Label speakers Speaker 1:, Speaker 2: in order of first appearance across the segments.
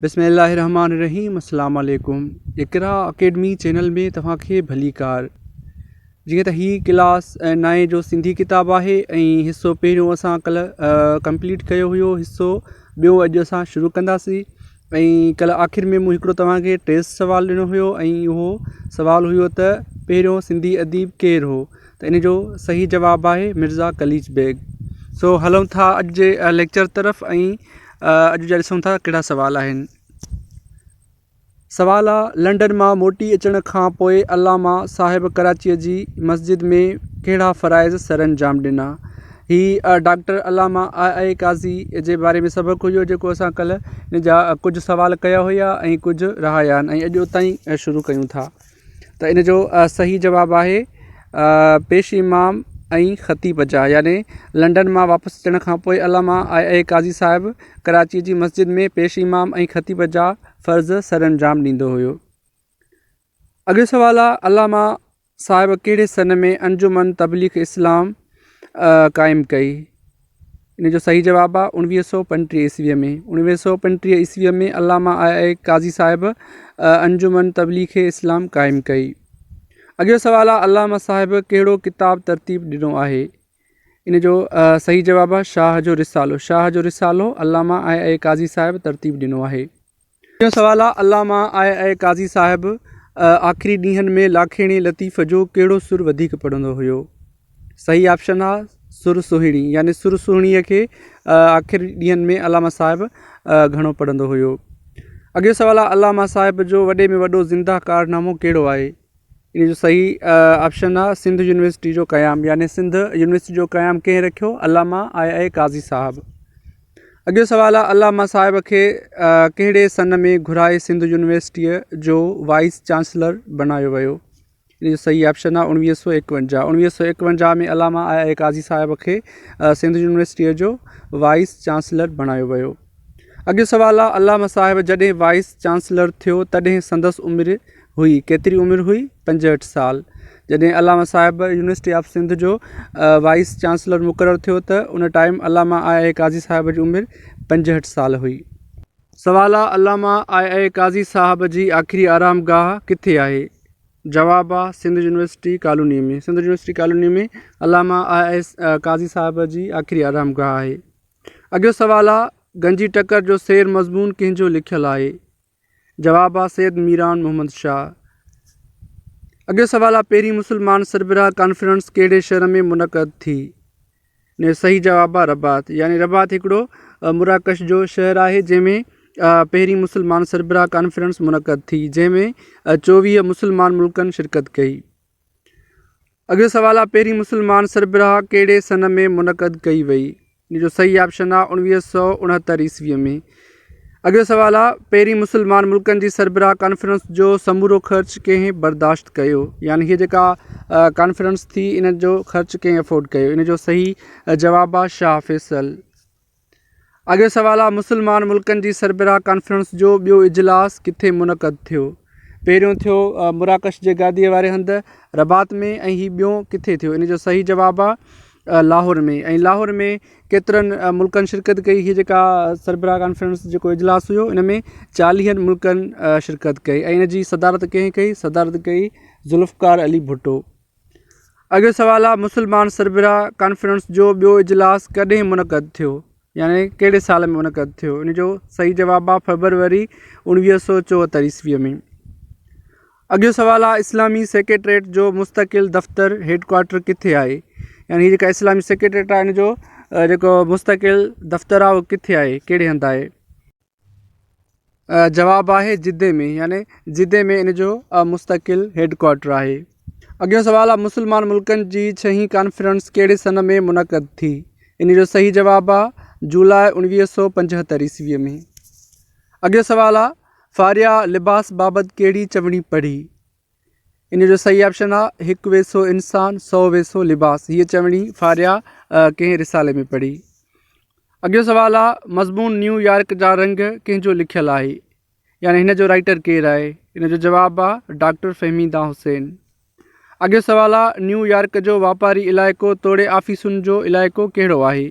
Speaker 1: बिस्मिल्लाहिर्रहमानिर्रहीम। अस्सलाम वालेकुम। इकरा अकेडमी चैनल में तव्हांखे भली कार। जीअं त ही क्लास 9 जो सिंधी किताब है। हिस्सो पहिरियों असां कल्ह कंप्लीट कयो हुयो। हिस्सो ॿियो अॼु असां शुरू कंदासीं। कल्ह आख़िर में मूं हिकिड़ो तव्हांखे टेस्ट सवाल ॾिनो हुयो उहो सवाल हुयो त पहिरियों सिंधी अदीब केरु हो। त इन जो सही जवाबु आहे मिर्ज़ा कलीज बेग। सो हलूं था अॼु जे लेक्चर तरफ़। अॼु जा ॾिसूं था कहिड़ा सवाल आहिनि। सवाल आहे, लंडन मां मोटी अचण खां पोइ अल्लामा साहिब कराचीअ जी मस्जिद में कहिड़ा फ़राइज़ सरअंजाम ॾिना। ही डॉक्टर अल्लामा आई काज़ी जे बारे में सबक़ु हुयो जेको असां कल्ह इन जा कुझु सवाल कया हुया ऐं कुझु रहाया आहिनि ऐं अॼु उतां ई शुरू कयूं था। त इन जो सही जवाबु आहे पेश इमाम ऐं ख़तीब जा, यानी लंडन मां वापसि अचण खां पोइ अल्लामा आई काज़ी साहिब कराची जी मस्जिद में पेश इमाम ऐं ख़तीब जा फ़र्ज़ सरअंजाम ॾींदो हुयो। अॻियो सवाल आहे, अल्लामा साहिब कहिड़े सन में अंजुमन तबलीग इस्लाम क़ाइमु कई। इन जो सही जवाबु आहे 1935 ईस्वीअ में। 1935 ईस्वीअ में अल्लामा आई काज़ी साहिब अंजुमन तबलीग इस्लाम क़ाइमु कई। अॻियो सवाल आहे, अल्लामा साहिब कहिड़ो किताब तरतीब ॾिनो आहे। इन जो सही जवाबु आहे शाह जो रिसालो। शाह जो रिसालो अल्लामा आई काज़ी साहिब तरतीब ॾिनो आहे। अॻियो सवाल आहे, अल्लामा आई काज़ी साहिब आख़िरी ॾींहंनि में लाखेणी लतीफ़ जो कहिड़ो सुर वधीक पढ़ंदो हुयो। सही ऑप्शन आहे सुर सुहिणी, यानी सुर सुहिणीअ खे आख़िरी ॾींहंनि में अल्लामा साहिब घणो पढ़ंदो हुयो। अॻियो सवाल आहे, अल्लामा साहिब जो वॾे में वॾो ज़िंदा कारनामो कहिड़ो आहे। इन जो सही ऑप्शन आहे सिंध यूनिवर्सिटी जो क़याम, यानी सिंध यूनिवर्सिटी जो क़याम कंहिं रखियो, अल्लामा आई काज़ी साहिब। अॻियो सवाल आहे, अल्लामा साहिब खे कहिड़े सन में घुराए सिंध यूनिवर्सिटीअ जो वाइस चांसलर बणायो वियो। इन जो सही ऑप्शन आहे 1951। 1951 में अल्लामा आई काज़ी साहिब खे सिंध यूनिवर्सिटीअ जो वाइस चांसलर बणायो वियो। अॻियो सवाल आहे, अल्लामा साहिब जॾहिं वाइस चांसलर थियो तॾहिं संदसि उमिरि हुई, केतिरी उमिरि हुई। 65 साल। जॾहिं अल्लामा साहिब यूनिवर्सिटी ऑफ सिंध जो वाइस चांसलर मुक़ररु थियो त उन टाइम अल्लामा आई काज़ी साहिब जी उमिरि 65 साल हुई। सवाल आहे, अल्लामा आई काज़ी साहिब जी आख़िरी आरामगाह किथे आहे। जवाबु आहे सिंध यूनिवर्सिटी कॉलोनी में। सिंध यूनिवर्सिटी कॉलोनी में अल्लामा आई काज़ी साहिब जी आख़िरी आरामगाह आहे। अॻियो सवाल आहे, गंजी टकर जो शेर मज़मून कंहिंजो लिखियलु आहे। जवाबु आहे सैयद मीरान मोहम्मद शाह। अॻियो सवाल आहे, पहिरीं मुस्लमान सरबराह कॉन्फ्रेंस कहिड़े शहर में मुनक़द थी। ने सही जवाबु आहे रबात, यानी रबात हिकिड़ो मुराकश जो शहर आहे जंहिंमें पहिरीं मुस्लमान सरबराह कॉन्फ्रेंस मुनक़द थी, जंहिंमें 24 मुस्लमान मुल्कनि शिरकत कई। अॻियो सवाल आहे, पहिरीं मुस्लमान सरबराह कहिड़े सन में मुनक़द कई वई। इन जो सही ऑप्शन आहे 1969 ईस्वीअ में। अॻियो सवाल आहे, पहिरीं मुस्लमान मुल्कनि जी सरबराह कॉन्फ्रेंस जो समूरो ख़र्च कंहिं बर्दाश्त कयो, यानी हीअ जेका कॉन्फ्रेंस थी इन जो ख़र्च कंहिं अफोर्ड कयो। इन जो सही जवाबु आहे शाह फैसल। अॻियो सवाल आहे, मुस्लमान मुल्कनि जी सरबराह कॉन्फ्रेंस जो ॿियो इजलास किथे मुनक़द थियो। पहिरियों थियो मुराकश जे गादीअ वारे हंधि रबात में ऐं हीउ ॿियों किथे थियो। इन जो सही जवाबु आहे लाहौर में। ऐं लाहौर में केतिरनि मुल्कनि शिरकत कई। हीअ जेका सरबराह कॉन्फ्रेंस जेको इजलास हुयो इन में 40 मुल्कनि शिरकत कई ऐं इन जी सदारत कंहिं कई। सदारत कई ज़ुल्फ़कार अली भुट्टो। अॻियो सवाल आहे, मुस्लमान सरबराह कॉन्फ्रेंस जो ॿियो इजलास कॾहिं मुनक़द थियो, यानी कहिड़े साल में मुनक़द थियो। इन जो सही जवाबु आहे फरवरी 1974 ईस्वीअ में। अॻियो सवाल आहे, इस्लामी सेक्रेटरेट जो मुस्तक़िल दफ़्तर हेडक्वार्टर किथे आहे, यानी हीअ जेका इस्लामी सेक्रेटरेट आहे इन जो जेको मुस्तक़िल दफ़्तर आहे उहो किथे आहे, कहिड़े हंधि आहे। जवाबु आहे जिद्दे में, यानी जिद्दे में इन जो मुस्तक़िल हेडक्वार्टर आहे। अॻियो सवाल आहे, मुस्लमान मुल्कनि जी 6हीं कॉन्फ्रेंस कहिड़े सन में मुनक़द थी। इन जो सही जवाबु आहे जुलाई 1975 ईस्वीअ में। अॻियो सवाल आहे, फारिया लिबास बाबति कहिड़ी चवणी पढ़ी। इन जो सही ऑप्शन आहे हिकु वैसो इंसान 100 वैसो लिबास। हीअ चवणी फारिया कंहिं रिसाले में पढ़ी। अॻियो सवाल आहे, मज़मून न्यूयॉर्क जा रंग कंहिंजो लिखियलु आहे, यानी हिन जो राइटर केरु आहे। इन जो जवाबु आहे डॉक्टर फ़हमीदा हुसैन। अॻियो सवाल आहे, न्यूयॉर्क जो वापारी इलाइक़ो तोड़े ऑफिसुनि जो इलाइक़ो कहिड़ो आहे।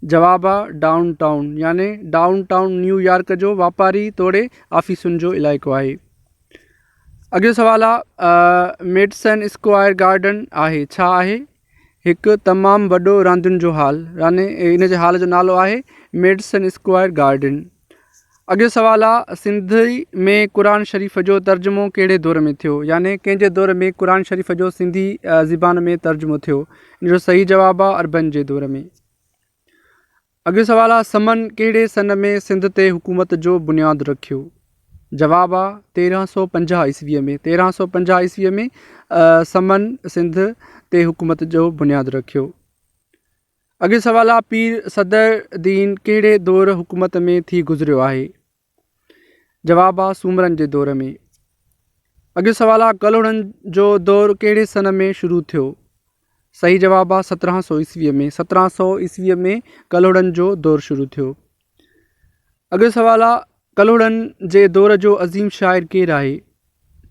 Speaker 1: जवाब आहे डाउन टाउन, याने डाउन टाउन न्यूयॉर्क जो वापारी तोड़े ऑफिसुनि जो इलाइक़ो आहे। अॻियो सुवालु आहे मेडिसन स्क्वायर गार्डन आहे छा आहे? हिकु तमामु वॾो रांदियुनि जो हाल, याने इन जे हाल जो नालो आहे मेडिसन स्क्वायर गार्डन। अॻियो सुवालु आहे सिंधी में क़ुर शरीफ़ जो तर्जुमो कहिड़े दौर में थियो, याने कंहिंजे दौर में क़ुर शरीफ़ जो सिंधी ज़बान में तर्जुमो थियो? इन जो सही जवाबु आहे अरबन जे दौर में। अॻियो सुवालु आहे समन कहिड़े सन में सिंध ते हुकूमत जो बुनियादु रखियो? जवाबु आहे 1350 ईस्वीअ में। 1350 ईस्वीअ में समन सिंध ते हुकूमत जो बुनियादु रखियो। अॻियो सुवालु आहे पीर सदर दीन कहिड़े दौर हुकूमत में थी गुज़रियो आहे? जवाबु आहे सूमरनि जे दौर में। अॻियो सुवालु आहे कलोड़नि जो दौरु कहिड़े सन में शुरू थियो? सही जवाबु आहे 1700 ईस्वीअ में। 1700 ईस्वीअ में कलोड़नि जो दौरु शुरू थियो। अॻियो सुवालु आहे कलोड़नि जे दौर जो अज़ीम शाइर केरु आहे?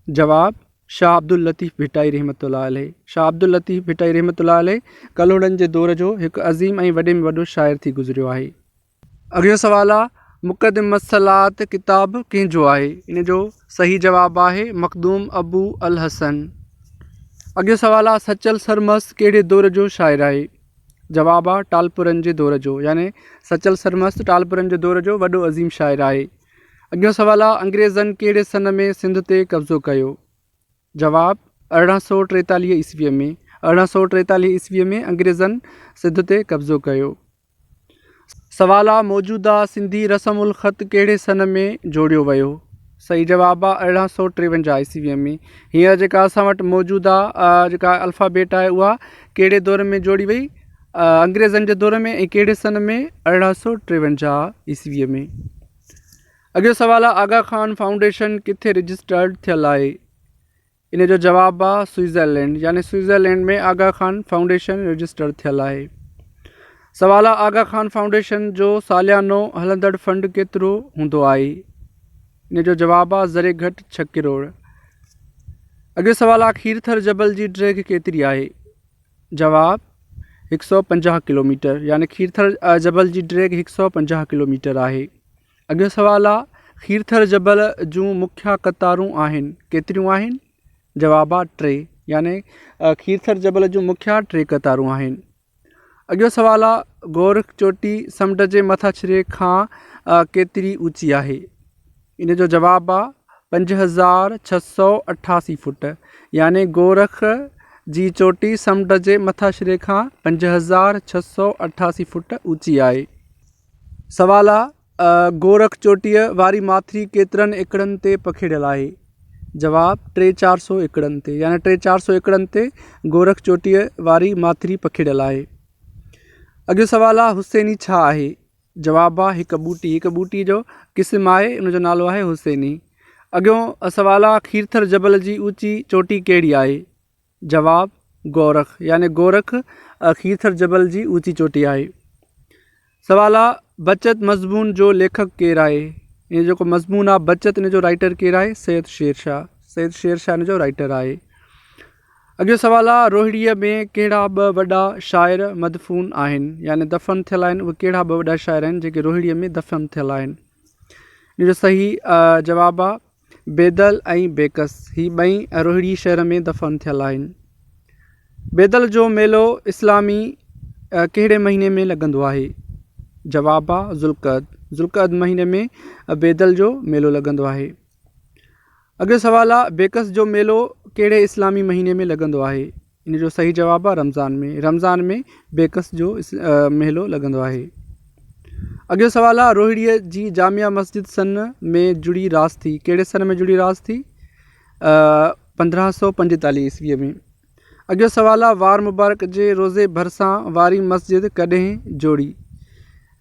Speaker 1: जवाबु शाह अब्दुल लतीफ़ भिटाई रहमतुल्लाह अलैह। शाह अब्दुल लतीफ़ भिटाई रहमतुल्लाह अलैह कलोड़नि जे दौर जो हिकु अज़ीम ऐं वॾे में वॾो शाइर थी गुज़रियो आहे। अॻियो सुवालु आहे मुक़दमसलात किताबु कंहिंजो आहे? इन जो सही जवाबु आहे मखदूम अबू अल हसन। अॻियो सुवालु आहे सचल सरमस कहिड़े दौर जो शाइर आहे? जवाबु आहे टालपुरनि जे दौर जो, याने सचल सरमस टालपुरनि जे दौर जो वॾो अज़ीम शाइर आहे। अॻियो सुवालु आहे अंग्रेज़नि कहिड़े सन में सिंध ते कब्ज़ो कयो? जवाबु 1843 ईस्वीअ में। 1843 ईस्वीअ में अंग्रेज़नि सिंध ते कब्ज़ो कयो। सुवालु आहे मौजूदा सिंधी रस्म उल ख़त कहिड़े सन में जोड़ियो वियो? सही जवाबु आहे 1853 ईस्वीअ में। हींअर जेका असां वटि मौजूदा जेका अल्फ़ाबेट आहे उहा कहिड़े दौर में जोड़ी वई? अंग्रेज़नि जे दौर में। ऐं कहिड़े सन में? 1853 ईस्वीअ में। अॻियो सुवालु आहे आगा ख़ान फाउंडेशन किथे रजिस्टर्ड थियल आहे? इन जो जवाबु आहे स्विट्ज़रलैंड, याने स्विट्ज़रलैंड में आगा ख़ान फाउंडेशन रजिस्टर थियल आहे। सुवालु आहे आगा ख़ान फाउंडेशन जो सालियानो हलंदड़ फंड केतिरो हूंदो आहे? इन जो जवाबु आहे ज़रे घटि 6 करोड़। अॻियो सुवालु आहे खीरथर जबल जी ड्रैग केतिरी आहे? जवाबु 150 किलोमीटर, याने खीरथर जबल जी ड्रैग 150 किलोमीटर आहे। अॻियो सुवालु आहे खीरथर जबल जूं मुख्य क़तारूं आहिनि केतिरियूं आहिनि? जवाबु आहे 3, याने खीरथर जबल जूं मुख्य 3 क़तारूं आहिनि। अॻियो सुवालु आहे गोरख चोटी समुंड जे मथाछिरे खां केतिरी ऊची आहे? इन जो जवाबु आहे 5688 फुट, याने गोरख जी चोटी समुंड जे मथाछिरे खां 5688 फुट ऊची आहे। सुवालु आहे गोरख चोटीअ वारी माथिरी केतिरनि एकड़नि ते पखिड़ियल आहे? जवाबु 300-400 एकड़नि ते, याने 300-400 एकड़नि ते गोरख चोटीअ वारी माथिरी पखिड़ियल आहे। अॻियो सुवालु आहे हुसैनी छा आहे? जवाबु आहे हिकु ॿूटी जो क़िस्म आहे, उनजो नालो आहे हुसैनी। अॻियो सुवालु आहे खीरथर जबल जी ऊची चोटी कहिड़ी आहे? जवाबु गोरख, याने गोरख खीरथर जबल जी ऊची चोटी आहे। सुवालु आहे बचत मज़मून जो लेखक केरु आहे? इन जेको मज़मून आहे बचत, इन जो राइटर केरु आहे? सैयद शेर शाह इन जो राइटर आहे। अॻियो सुवालु आहे रोहिड़ीअ में कहिड़ा ॿ वॾा शाइर मदफ़ून आहिनि, याने दफ़न थियल आहिनि? उहे कहिड़ा ॿ वॾा शाइर आहिनि जेके रोहिड़ीअ में दफ़न थियल आहिनि? इन जो सही जवाबु आहे बेदल ऐं बेकस। ही ॿई रोहिड़ी शहर में दफ़न थियल आहिनि। बेदल जो मेलो इस्लामी कहिड़े महीने में लॻंदो आहे? जवाबु आहे ज़ुल्क़द महीने में बेदल जो मेलो लॻंदो आहे। अॻियो सुवालु आहे बेकस जो मेलो कहिड़े इस्लामी महीने में लॻंदो आहे? इन जो सही जवाबु आहे रमज़ान में बेकस जो मेलो लॻंदो आहे। अॻियो सुवालु आहे रोहिड़ीअ जी जामिया मस्जिद सन में जुड़ी रास थी, कहिड़े सन में जुड़ी रास थी? 1545 ईस्वीअ में। अॻियो सुवालु आहे वार मुबारक जे रोज़े भरिसां वारी मस्जिद कॾहिं जोड़ी?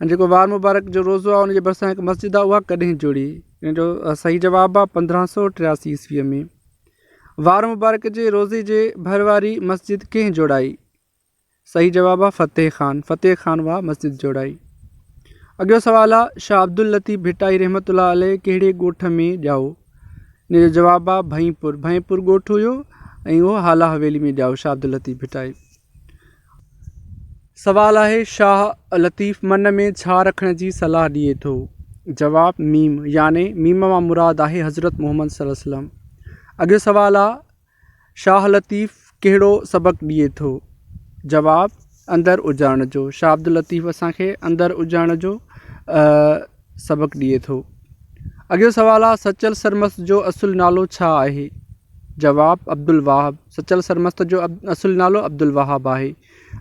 Speaker 1: जेको वार मुबारक जो रोज़ो आहे उनजे भरिसां हिकु मस्जिद आहे, उहा कॾहिं जोड़ी? इन जो सही जवाबु आहे 1583 ईस्वीअ में। वार मुबारक जे रोज़े जे भर वारी मस्जिद कंहिं जोड़ाई? सही जवाबु आहे फ़तेह ख़ान उहा मस्जिद जोड़ाई। अॻियो सुवालु आहे शाह अब्दुल लतीफ़ भिटाई रहमतुल्लाह अलैह कहिड़े ॻोठ में ॼाओ? इन जो जवाबु आहे भईपुर ॻोठु हुयो ऐं उहो हाला हवेली में ॼाओ शाह अब्दुल लतीफ़ भिटाई। सवाल आहे शाह लतीफ़ मन में छा रखण जी सलाह ॾिए थो। जवाब मीम, याने मीम मां मुराद आहे हज़रत मोहम्मद सल्लल्लाहु अलैहि वसल्लम। अॻियो सवाल आहे शाह लतीफ़ कहिड़ो सबक़ु ॾिए थो। जवाब अंदरि उजाइण जो। शाह अब्दुल लतीफ़ असांखे अंदरि उजाइण जो सबक़ु ॾिए थो। अॻियो सवाल आहे सचल सरमस्त जो असुलु नालो छा आहे। जवाब अब्दुल वाहब। सचल सरमस्त जो असुलु नालो अब्दुल वाहब आहे।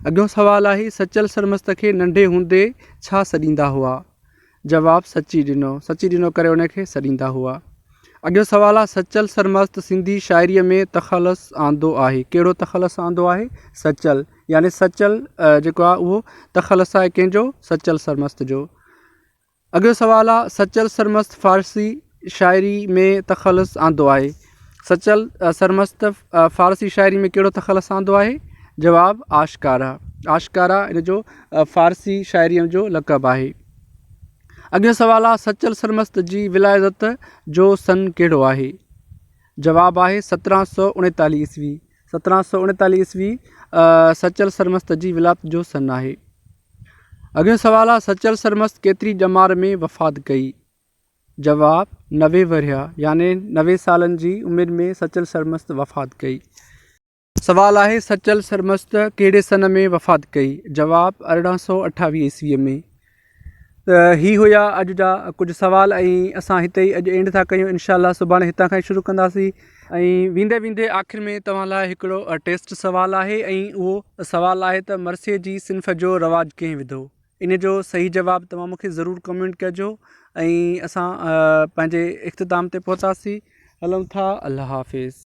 Speaker 1: अॻियो सवाल आहे सचल सरमस्त खे नंढे हूंदे छा सॾींदा हुआ। जवाब सची ॾिनो। सची ॾिनो करे उनखे सॾींदा हुआ। अॻियो सवाल आहे सचल सरमस्त सिंधी शाइरीअ में तख़लस आंदो आहे। कहिड़ो तख़लस आंदो आहे। सचल, यानी सचल जेको आहे उहो तख़लस आहे कंहिंजो, सचल सरमस्त जो। अॻियो सवाल आहे सचल सरमस्त फ़ारसी शाइरी में तख़लस आंदो आहे। सचल सरमस्त फ़ारसी शाइरी में कहिड़ो तख़लस आंदो आहे। जवाब आशकारा। आशकारा इन जो फ़ारसी शाइरीअ जो लक़ब आहे। अॻियो सवाल आहे सचल सरमस्त जी विलायत जो सन कहिड़ो आहे। जवाब आहे 1739 ईस्वी। 1739 ईस्वी सचल सरमस्त जी विलायत जो सन आहे। अॻियो सवाल आहे सचल सरमस्त केतिरी ॼमार में वफ़ात कई। जवाब 90 वरिया, यानी 90 सालनि जी उमिरि में सचल सरमस्त वफ़ात कई। सवाल आहे सचल सरमस्त कहिड़े सन में वफ़ात कई। जवाब 1828 ईस्वीअ में। त ही हुया अॼु जा कुझु सवाल ऐं असां हिते ई अॼु एंड था कयूं। इनशाअल्लाह सुभाणे हितां खां ई शुरू कंदासीं। ऐं वेंदे वेंदे आख़िर में तव्हां लाइ हिकिड़ो टेस्ट सवाल आहे ऐं उहो सवाल आहे त मरसे जी सिन्फ़ जो रवाजु कंहिं विधो। इन जो सही जवाबु तव्हां मूंखे ज़रूरु कमेंट कजो ऐं असां पंहिंजे इख़्तिताम ते पहुतासीं। हलूं था। अल्लाह हाफ़िज़।